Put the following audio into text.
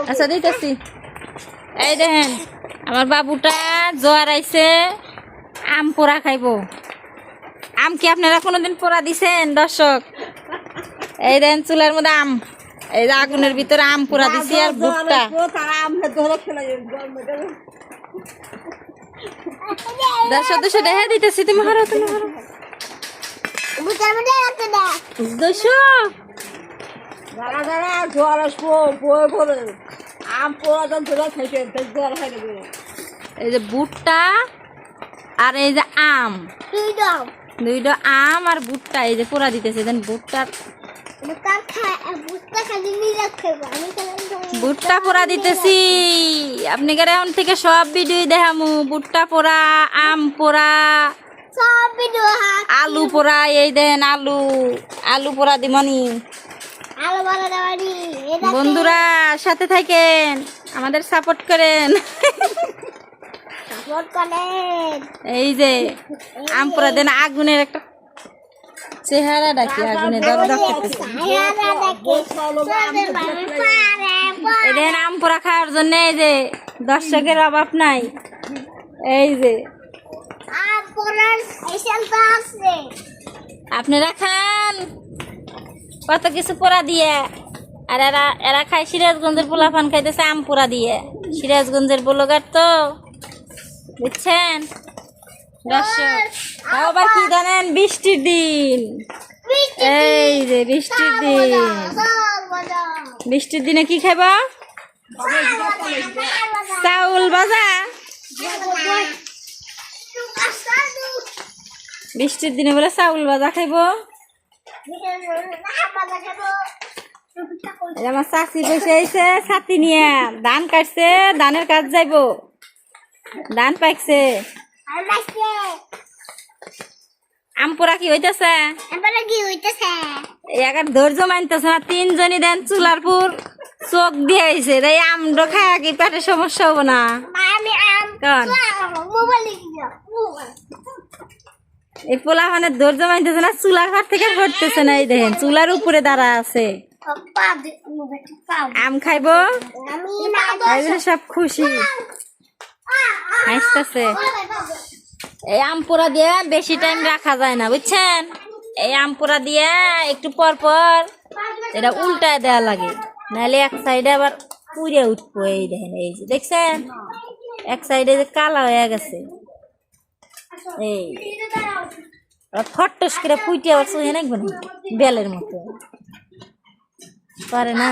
আচ্ছা দিতেছি। এই দেখেন আমার বাবুটা জ্বর আইছে, আম পোড়া খাইবো। আম কি আপনারা কোনোদিন পোড়া দিছেন দর্শক? এই দেখেন চুলার মধ্যে আম, এই যে আগুনের ভিতরে আম পোড়া দিছি আর ভুট্টা। দর্শক দুশো দেখা দিতেছি, তুমি হারো তুমি হারো দুশো। এই যে ভুট্টা আর এই যে আম, দুইটা আম আর ভুট্টা এই যে পোড়া দিতেছে। দেন ভুট্টা পোড়া দিতেছি। আপনি এখন থেকে সব ভিডিও দেখামু, ভুট্টা পোড়া, আম পোড়া, আলু পোড়া। এই দেন আলু, আলু পোড়া দিমনি। বন্ধুরা সাথে থাকেন, আমাদের সাপোর্ট করেন। এই যে আম পোড়া দেন, আগুনের একটা চেহারা ডাকি, আগুনে এই দেন আম পোড়া খাওয়ার জন্য এই যে দর্শকের অভাব নাই। এই যে আপনারা খান কত কিছু পোড়া দিয়ে, আর এরা খায় সিরাজগঞ্জের পোলাপান খাইতেছে আম পোড়া দিয়ে। সিরাজগঞ্জের ব্লগার তো, বুঝছেন দর্শক। তাও আবার কি জানেন, বৃষ্টির দিন। এই যে বৃষ্টির দিন, বৃষ্টির দিনে কি খাইবা? চাউল ভাজা। বৃষ্টির দিনে বলে চাউল ভাজা খাইব। আমার চাষি বসে আইছে ছাতি নিয়ে, ধান কাটছে, ধানের কাজ যাইব, ধান পাকছে। আম পোড়া কি হইতেছে? এগার ধৈর্য মানতেছে না, তিনজনই দেন চুলার পুর চোখ দিয়ে আইছে। তাই আমটা খায় কি পেটে সমস্যা হবো না? এই পোলা মানে ধৈর্য মানতেছে না, চুলার ঘর থেকে ঘটতেছে না। এই দেখেন চুলার উপরে দাঁড়া আছে, আম খাইব, সব খুশি আসতেছে। এই আম পোড়া দিয়ে বেশি টাইম রাখা যায় না, বুঝছেন? এই আম পোড়া দিয়ে একটু পর পর এটা উল্টায় দেওয়া লাগে, নাহলে এক সাইডে আবার পুড়ে উঠবো। এই দেখেন, এই যে দেখছেন এক সাইডে যে কালা হয়ে গেছে, এই ফটস করে ফুটে আবার চুহে নাকবো না, বেলের মতো পারে না।